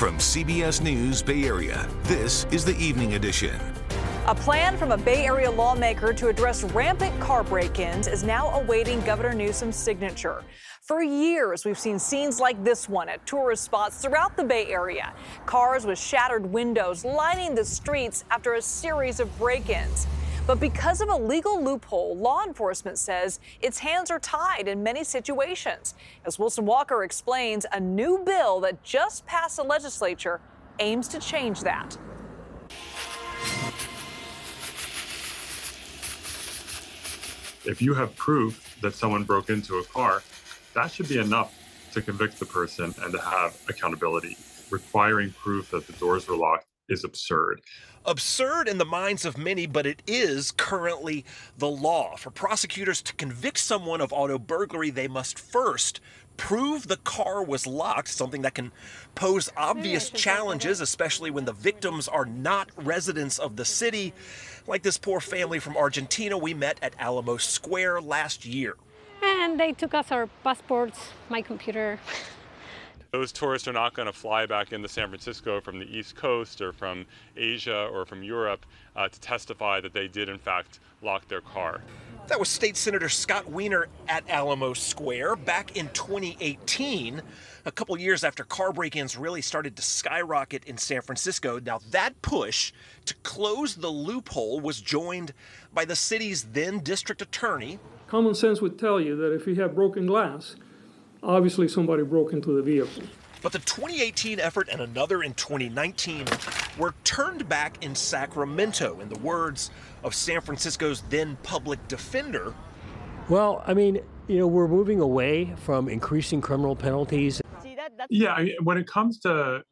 From CBS News Bay Area, this is the Evening Edition. A plan from a Bay Area lawmaker to address rampant car break-ins is now awaiting Governor Newsom's signature. For years, we've seen scenes like this one at tourist spots throughout the Bay Area. Cars with shattered windows lining the streets after a series of break-ins. But because of a legal loophole, law enforcement says its hands are tied in many situations. As Wilson Walker explains, a new bill that just passed the legislature aims to change that. If you have proof that someone broke into a car, that should be enough to convict the person and to have accountability. Requiring proof that the doors were locked is absurd. Absurd in the minds of many, but it is currently the law. For prosecutors to convict someone of auto burglary, they must first prove the car was locked, something that can pose obvious challenges, especially when the victims are not residents of the city, like this poor family from Argentina we met at Alamo Square last year. And they took us our passports, my computer. Those tourists are not going to fly back into San Francisco from the East Coast or from Asia or from Europe to testify that they did, in fact, lock their car. That was State Senator Scott Wiener at Alamo Square back in 2018, a couple years after car break-ins really started to skyrocket in San Francisco. Now, that push to close the loophole was joined by the city's then district attorney. Common sense would tell you that if you have broken glass, obviously somebody broke into the vehicle. But the 2018 effort and another in 2019 were turned back in Sacramento, in the words of San Francisco's then public defender. Well, I mean, we're moving away from increasing criminal penalties. Yeah, when it comes to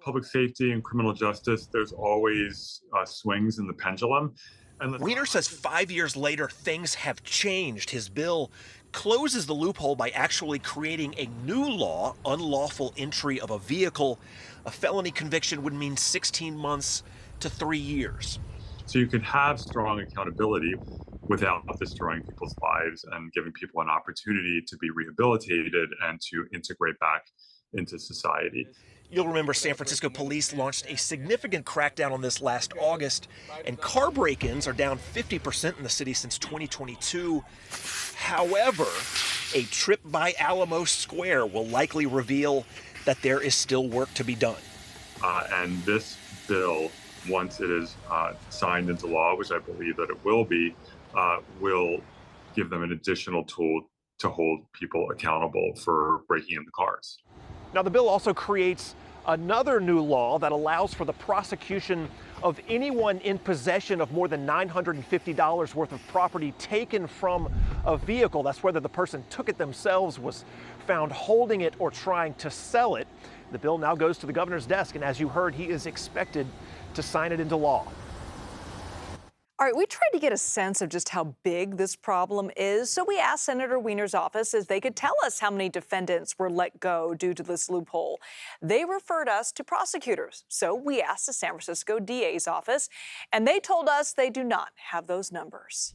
public safety and criminal justice, there's always swings in the pendulum. And Wiener says 5 years later, things have changed. His bill closes the loophole by actually creating a new law, unlawful entry of a vehicle. A felony conviction would mean 16 months to 3 years. So you can have strong accountability without destroying people's lives and giving people an opportunity to be rehabilitated and to integrate back into society. You'll remember San Francisco police launched a significant crackdown on this last August, and car break-ins are down 50% in the city since 2022. However, a trip by Alamo Square will likely reveal that there is still work to be done. And this bill, once it is signed into law, which I believe that it will be, will give them an additional tool to hold people accountable for breaking into cars. Now, the bill also creates another new law that allows for the prosecution of anyone in possession of more than $950 worth of property taken from a vehicle. That's whether the person took it themselves, was found holding it, or trying to sell it. The bill now goes to the governor's desk, and as you heard, he is expected to sign it into law. All right, we tried to get a sense of just how big this problem is, so we asked Senator Wiener's office if they could tell us how many defendants were let go due to this loophole. They referred us to prosecutors, so we asked the San Francisco DA's office, and they told us they do not have those numbers.